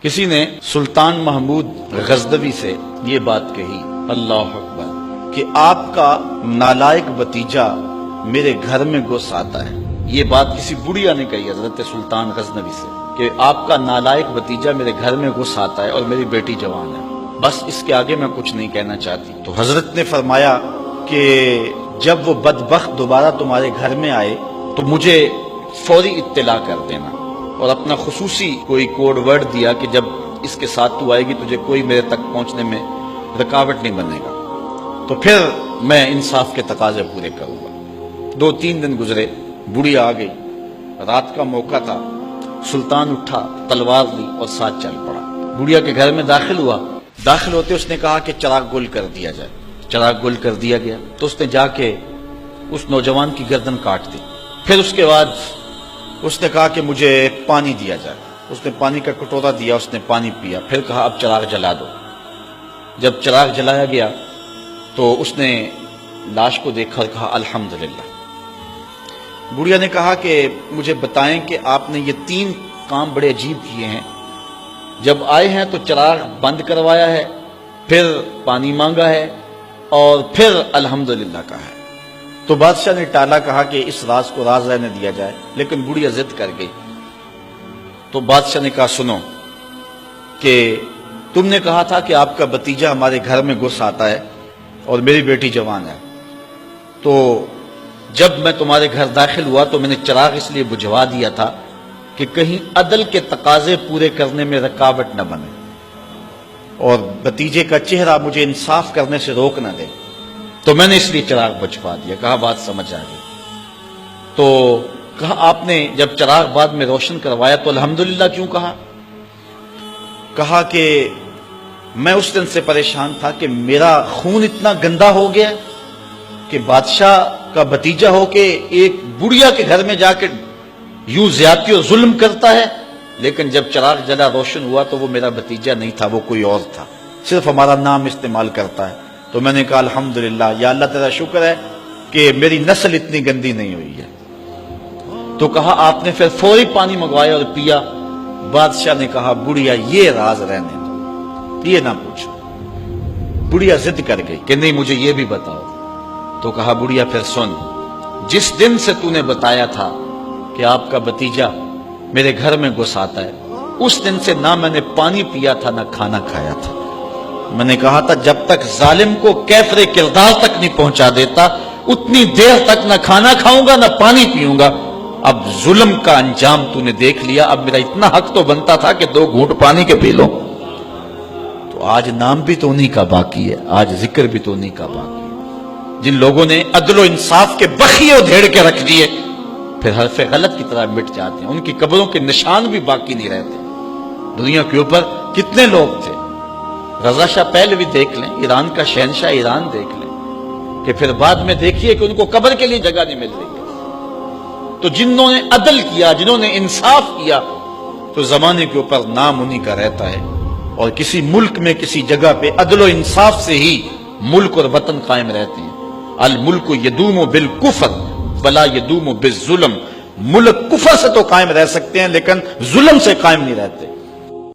کسی نے سلطان محمود غزنوی سے یہ بات کہی، اللہ اکبر، کہ آپ کا نالائق بھتیجا میرے گھر میں گھس آتا ہے۔ یہ بات کسی بڑھیا نے کہی حضرت سلطان غزنوی سے کہ آپ کا نالائق بھتیجا میرے گھر میں گھس آتا ہے اور میری بیٹی جوان ہے، بس اس کے آگے میں کچھ نہیں کہنا چاہتی۔ تو حضرت نے فرمایا کہ جب وہ بدبخت دوبارہ تمہارے گھر میں آئے تو مجھے فوری اطلاع کر دینا، اور اپنا خصوصی کوئی کوڈ ورڈ دیا کہ جب اس کے ساتھ تو آئے گی تجھے کوئی میرے تک پہنچنے میں رکاوٹ نہیں بنے گا، تو پھر میں انصاف کے تقاضے پورے کروں گا۔ 2-3 دن گزرے، بڑھی آ گئی، رات کا موقع تھا، سلطان اٹھا، تلوار لی اور ساتھ چل پڑا۔ بڑھیا کے گھر میں داخل ہوا، داخل ہوتے اس نے کہا کہ چراغ گل کر دیا جائے۔ چراغ گل کر دیا گیا تو اس نے جا کے اس نوجوان کی گردن کاٹ دی۔ پھر اس کے بعد اس نے کہا کہ مجھے پانی دیا جائے۔ اس نے پانی کا کٹورا دیا، اس نے پانی پیا، پھر کہا اب چراغ جلا دو۔ جب چراغ جلایا گیا تو اس نے لاش کو دیکھا اور کہا الحمدللہ۔ بڑھیا نے کہا کہ مجھے بتائیں کہ آپ نے یہ 3 کام بڑے عجیب کیے ہیں، جب آئے ہیں تو چراغ بند کروایا ہے، پھر پانی مانگا ہے، اور پھر الحمدللہ کہا ہے۔ تو بادشاہ نے ٹالا، کہا کہ اس راز کو راز رہنے دیا جائے، لیکن بڑھیا ضد کر گئی۔ تو بادشاہ نے کہا سنو کہ تم نے کہا تھا کہ آپ کا بھتیجا ہمارے گھر میں گھس آتا ہے اور میری بیٹی جوان ہے، تو جب میں تمہارے گھر داخل ہوا تو میں نے چراغ اس لیے بجھوا دیا تھا کہ کہیں عدل کے تقاضے پورے کرنے میں رکاوٹ نہ بنے اور بھتیجے کا چہرہ مجھے انصاف کرنے سے روک نہ دے، تو میں نے اس لیے چراغ بجھوا دیا۔ کہا بات سمجھ آ گئی۔ تو کہا آپ نے جب چراغ بعد میں روشن کروایا تو الحمدللہ کیوں کہا؟ کہا کہ میں اس دن سے پریشان تھا کہ میرا خون اتنا گندا ہو گیا کہ بادشاہ کا بھتیجا ہو کے ایک بڑھیا کے گھر میں جا کے یوں زیادتی اور ظلم کرتا ہے، لیکن جب چراغ جلا روشن ہوا تو وہ میرا بھتیجا نہیں تھا، وہ کوئی اور تھا، صرف ہمارا نام استعمال کرتا ہے۔ تو میں نے کہا الحمدللہ، یا اللہ تیرا شکر ہے کہ میری نسل اتنی گندی نہیں ہوئی ہے۔ تو کہا آپ نے پھر فوری پانی منگوایا اور پیا۔ بادشاہ نے کہا بڑھیا یہ راز رہنے دو، یہ نہ پوچھو۔ بڑھیا ضد کر گئی کہ نہیں مجھے یہ بھی بتاؤ۔ تو کہا بڑھیا پھر سن، جس دن سے تو نے بتایا تھا کہ آپ کا بھتیجا میرے گھر میں گھس آتا ہے، اس دن سے نہ میں نے پانی پیا تھا نہ کھانا کھایا تھا۔ میں نے کہا تھا جب تک ظالم کو کیفر کردار تک نہیں پہنچا دیتا اتنی دیر تک نہ کھانا کھاؤں گا نہ پانی پیوں گا۔ اب ظلم کا انجام تو نے دیکھ لیا، اب میرا اتنا حق تو بنتا تھا کہ 2 گھونٹ پانی کے پی لو۔ تو آج نام بھی تو انہی کا باقی ہے، آج ذکر بھی تو انہی کا باقی ہے۔ جن لوگوں نے عدل و انصاف کے بخیے ادھیڑ کے رکھ دیے پھر حرف غلط کی طرح مٹ جاتے ہیں، ان کی قبروں کے نشان بھی باقی نہیں رہتے۔ دنیا کے اوپر کتنے لوگ تھے، رضا شاہ پہلوی دیکھ لیں، ایران کا شہنشاہ ایران دیکھ لیں، کہ پھر بعد میں دیکھیے کہ ان کو قبر کے لیے جگہ نہیں مل رہی ہے۔ تو جنہوں نے عدل کیا، جنہوں نے انصاف کیا، تو زمانے کے اوپر نام انہی کا رہتا ہے۔ اور کسی ملک میں کسی جگہ پہ عدل و انصاف سے ہی ملک اور وطن قائم رہتے ہیں۔ الملک یدوم بالکفر ولا یدوم بالظلم، ملک کفر سے تو قائم رہ سکتے ہیں لیکن ظلم سے قائم نہیں رہتے۔